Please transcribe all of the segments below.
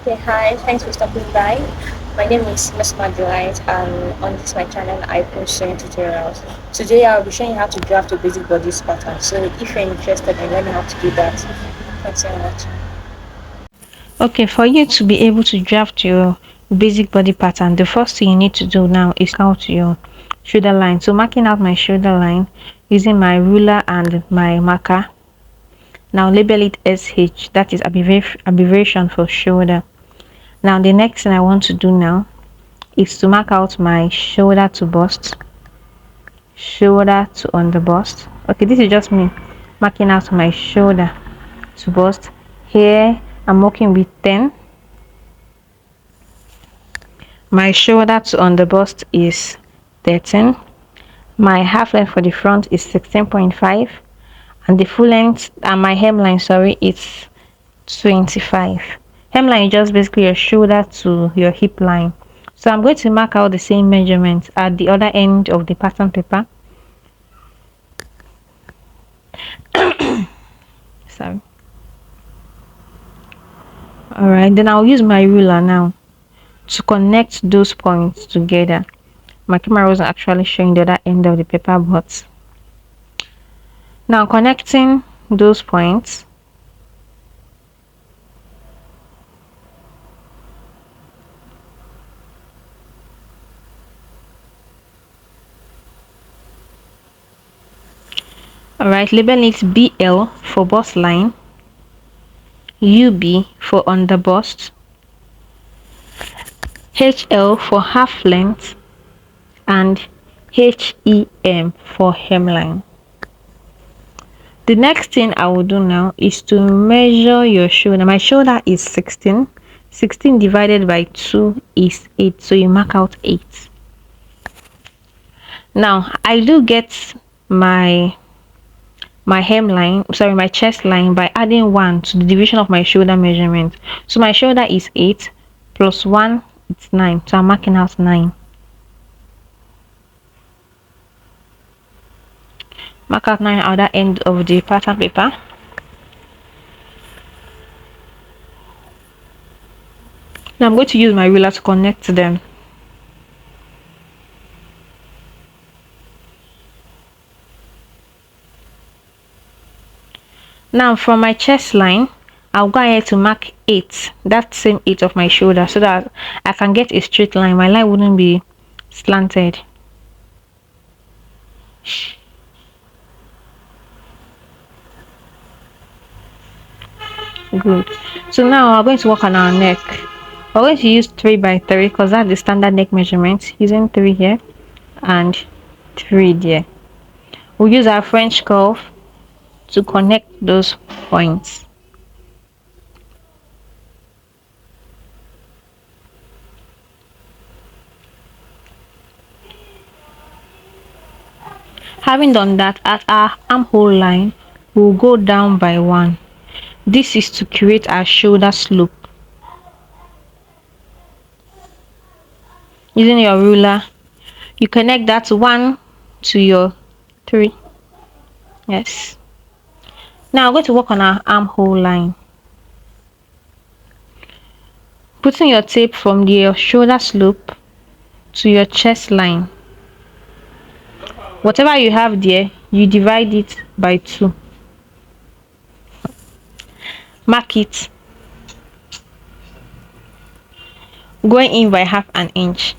Okay, hi. Thanks for stopping by. My name is Miss Madelight, and on this my channel, I post sewing tutorials. Today, I'll be showing you how to draft a basic bodice pattern. So, if you're interested in learning how to do that, continue watching. Okay, for you to be able to draft your basic body pattern, the first thing you need to do now is out your shoulder line. So marking out my shoulder line using my ruler and my marker. Now label it SH, that is abbreviation for shoulder. Now the next thing I want to do now is to mark out my shoulder to bust, shoulder to under bust. Okay, this is just me marking out my shoulder to bust. Here I'm working with 10. My shoulder to under bust is 13. My half length for the front is 16.5, and the full length and my hemline, sorry, is 25. Hemline is just basically your shoulder to your hip line. So I'm going to mark out the same measurements at the other end of the pattern paper. Sorry. Alright, then I'll use my ruler now to connect those points together. My camera wasn't actually showing the other end of the paper, but now connecting those points. Alright, label it BL for bust line, UB for under bust, HL for half length, and HEM for hemline. The next thing I will do now is to measure your shoulder. My shoulder is 16. 16 divided by 2 is 8. So you mark out 8. Now I do get my hemline, sorry, my chest line by adding 1 to the division of my shoulder measurement. So my shoulder is 8 plus 1, it's 9. So I'm marking out 9. Mark out 9 at the end of the pattern paper. Now I'm going to use my ruler to connect them. Now from my chest line, I'll go ahead to mark 8, that same 8 of my shoulder, so that I can get a straight line. My line wouldn't be slanted. Good. So now we're going to work on our neck. We're going to use 3 by 3 because that's the standard neck measurement, using 3 here and 3 there. We'll use our French curve to connect those points. Having done that, at our armhole line, we'll go down by 1. This is to create our shoulder slope. Using your ruler, you connect that 1 to your 3. Yes. Now we're going to work on our armhole line. Putting your tape from your shoulder slope to your chest line. Whatever you have there, you divide it by 2. Mark it. Going in by half an inch.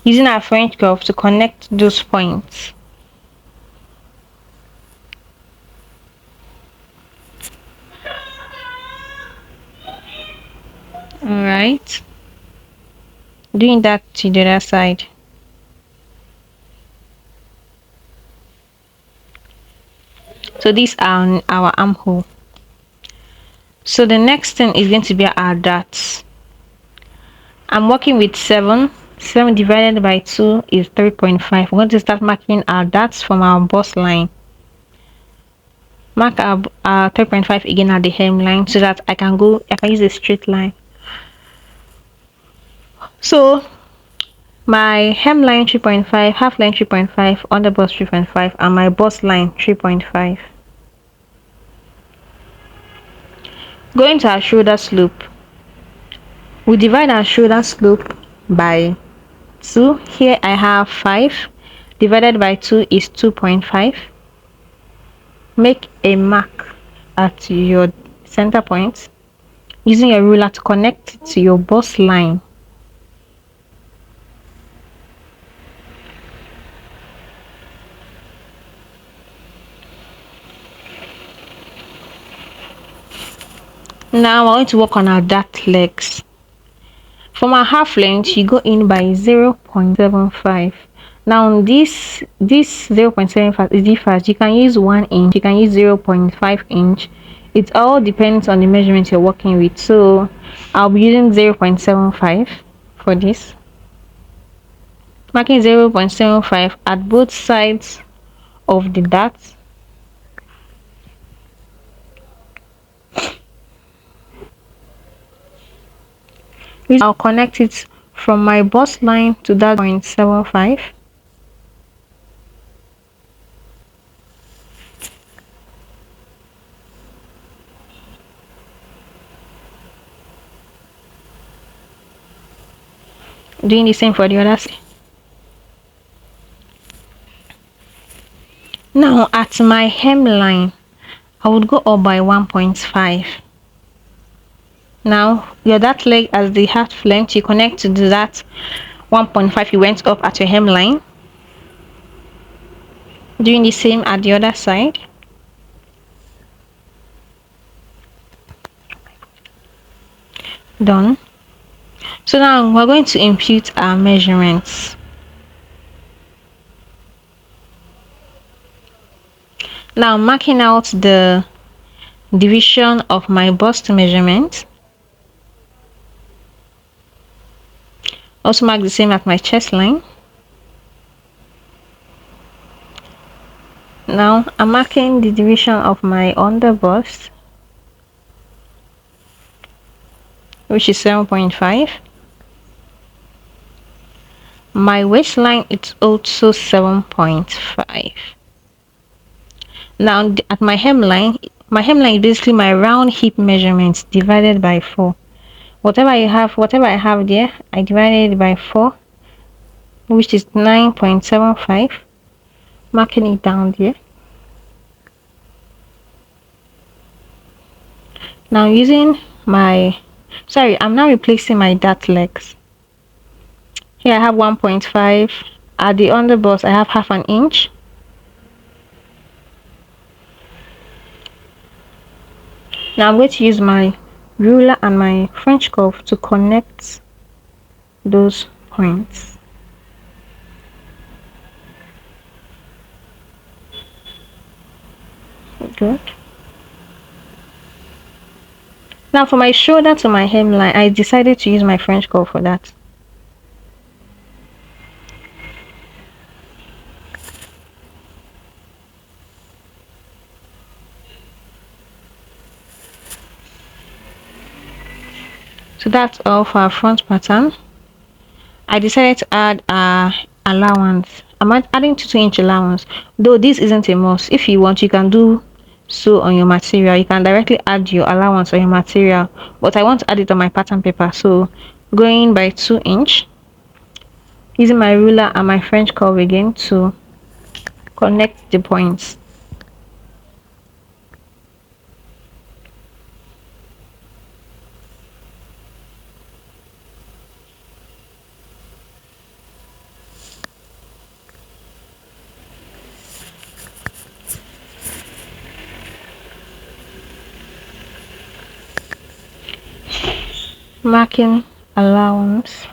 Using our French curve to connect those points. Alright. Doing that to the other side. So these are our armhole. So the next thing is going to be our darts. I'm working with 7. 7 divided by 2 is 3.5. We're going to start marking our darts from our bust line. Mark our 3.5 again at the hemline so that I can use a straight line. So my hemline 3.5, half line 3.5, under bust 3.5, and my bust line 3.5. Going to our shoulder slope, we divide our shoulder slope by 2. Here I have 5 divided by 2 is 2.5. Make a mark at your center point using a ruler to connect it to your bust line. Now we're going to work on our dart legs. From our half length, you go in by 0.75. Now this 0.75 is different. You can use 1 inch, you can use 0.5 inch. It all depends on the measurement you're working with. So I'll be using 0.75 for this. Marking 0.75 at both sides of the dart. I'll connect it from my bust line to that 0.75. Doing the same for the other side. Now at my hemline, I would go up by 1.5. Now your dart leg as the half length, you connect to that 1.5 you went up at your hemline. Doing the same at the other side. Done. So now we're going to impute our measurements. Now marking out the division of my bust measurement. Also mark the same at my chest line. Now I'm marking the division of my under bust, which is 7.5. My waistline is also 7.5. Now at my hemline is basically my round hip measurements divided by 4. Whatever I have there, I divided it by 4, which is 9.75. Marking it down there. Now I'm now replacing my dart legs. Here I have 1.5. At the under bust I have half an inch. Now I'm going to use my ruler and my French curve to connect those points. Good. Now for my shoulder to my hemline, I decided to use my French curve for that. So that's all for our front pattern. I decided to add allowance. I'm adding 2-inch allowance, though this isn't a must. If you want, you can do so on your material. You can directly add your allowance on your material, but I want to add it on my pattern paper, so going by 2-inch, using my ruler and my French curve again to connect the points. Marking allowance.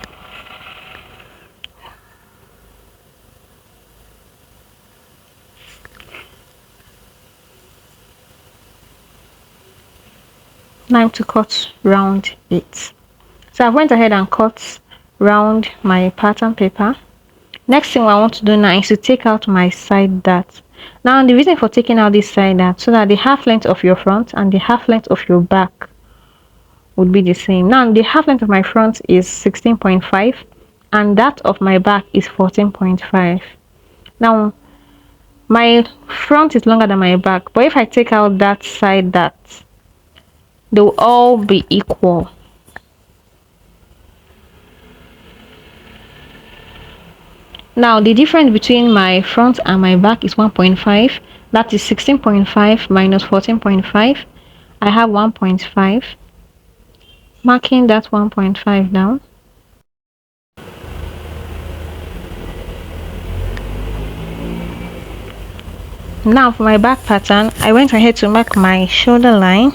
Now to cut round it. So I went ahead and cut round my pattern paper. Next thing I want to do now is to take out my side dart. Now the reason for taking out this side dart, so that the half length of your front and the half length of your back would be the same. Now the half length of my front is 16.5 and that of my back is 14.5. Now my front is longer than my back, but if I take out that side dart, They will all be equal. Now the difference between my front and my back is 1.5. That is 16.5 minus 14.5. I have 1.5. Marking that 1.5 down. Now for my back pattern, I went ahead to mark my shoulder line,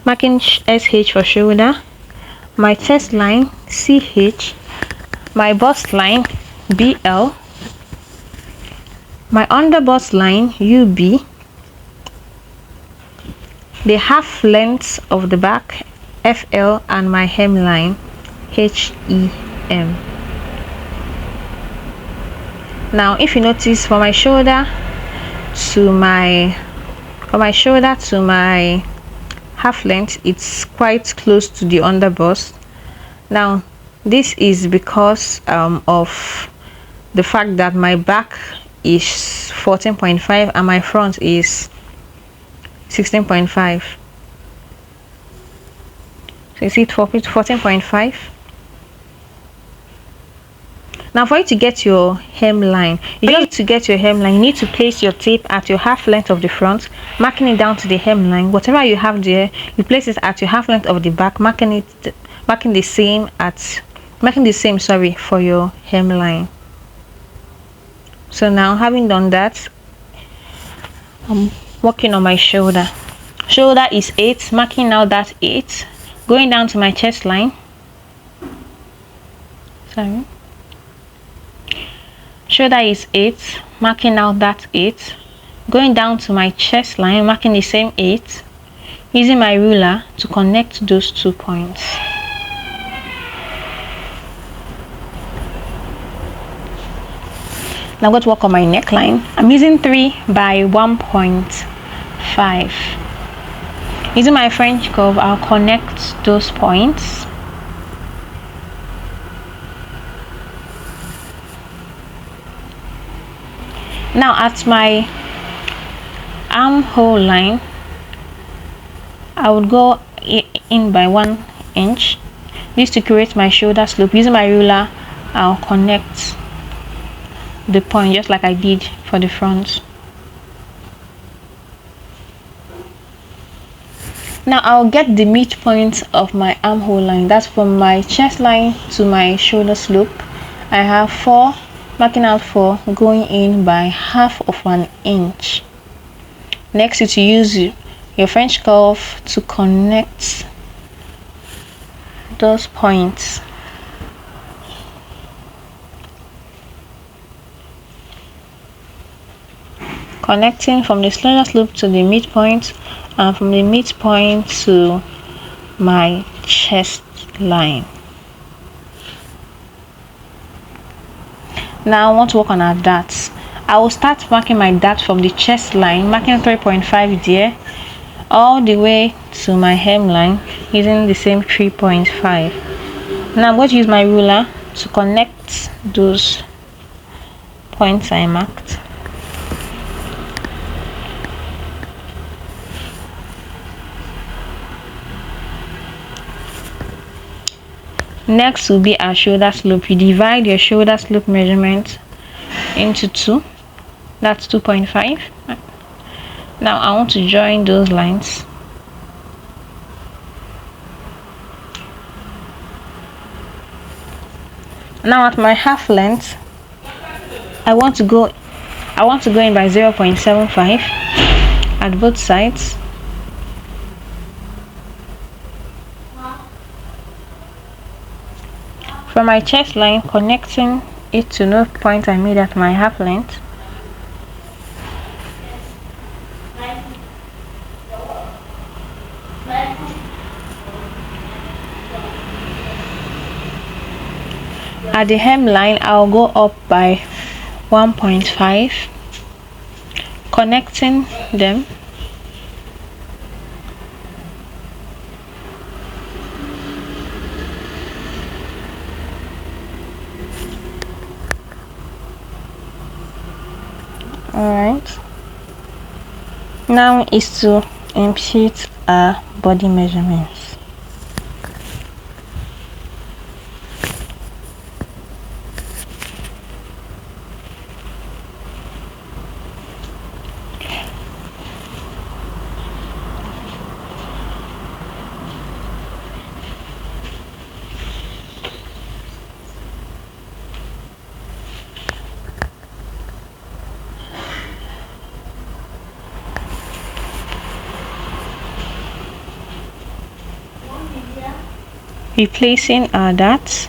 marking SH for shoulder, my chest line CH, my bust line BL, my under bust line UB, the half length of the back FL, and my hemline HEM. Now if you notice, for my shoulder to my half length, it's quite close to the under bust. Now this is because of the fact that my back is 14.5 and my front is 16.5. So you see it 14.5. Now for you to get your hemline, you need to place your tape at your half length of the front, marking it down to the hemline. Whatever you have there, you place it at your half length of the back, marking the same for your hemline. So now, having done that, I'm working on my shoulder. Shoulder is 8, marking now that 8, going down to my chest line. Shoulder is 8, marking out that 8, going down to my chest line, marking the same 8, using my ruler to connect those 2 points. Now I'm going to work on my neckline. I'm using 3 by 1.5. Using my French curve, I'll connect those points. Now at my armhole line, I would go in by 1 inch. This to create my shoulder slope. Using my ruler, I'll connect the point just like I did for the front. Now I'll get the midpoint of my armhole line. That's from my chest line to my shoulder slope. I have 4, marking out 4, going in by half of an inch. Next is to use your French curve to connect those points. Connecting from the shoulder slope to the midpoint, and from the midpoint to my chest line. Now I want to work on our darts. I will start marking my dart from the chest line, marking 3.5 there, all the way to my hemline, using the same 3.5. Now I'm going to use my ruler to connect those points I marked. Next will be our shoulder slope. You divide your shoulder slope measurement into 2. That's 2.5. Now I want to join those lines. Now at my half length, I want to go in by 0.75 at both sides. From my chest line, connecting it to no point I made at my half length. At the hemline, I'll go up by 1.5, connecting them. Alright, now is to input our body measurements. Replacing our dots.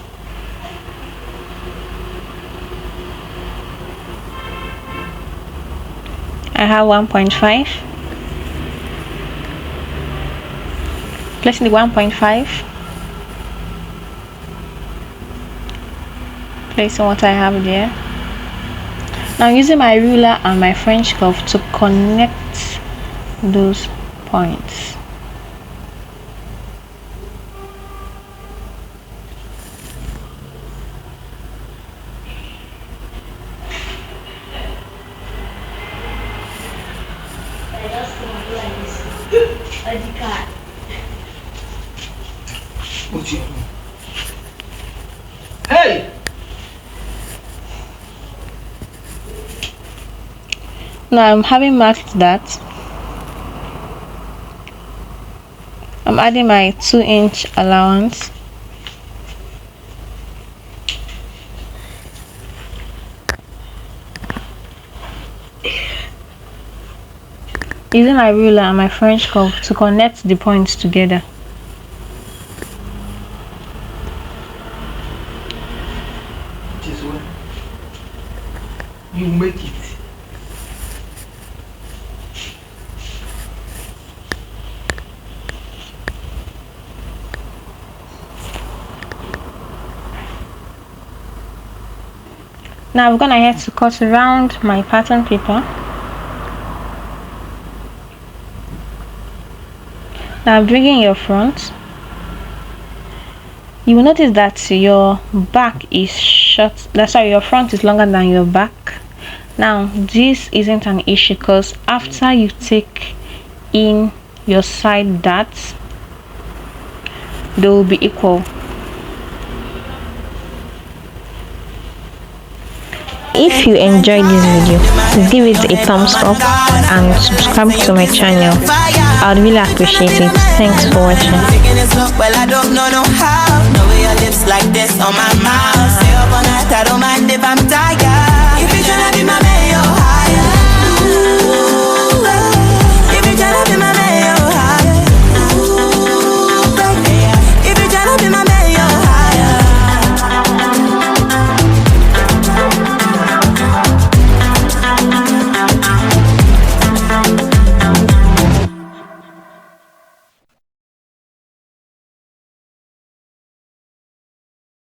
I have 1.5. Placing the 1.5. Placing what I have there. Now using my ruler and my French curve to connect those points. Hey! Now I'm having marked that. I'm adding my 2-inch allowance. Using my ruler and my French curve to connect the points together. This way. You make it. Now I'm gonna have to cut around my pattern paper. Now bringing your front, you will notice that your back is short. That's why your front is longer than your back. Now this isn't an issue because after you take in your side darts, they will be equal. If you enjoyed this video, give it a thumbs up and subscribe to my channel. I'd really appreciate it. Thanks for watching. Well, I don't know how. No way your lips like this on my mouth. Stay up all night, I don't mind if I'm tired.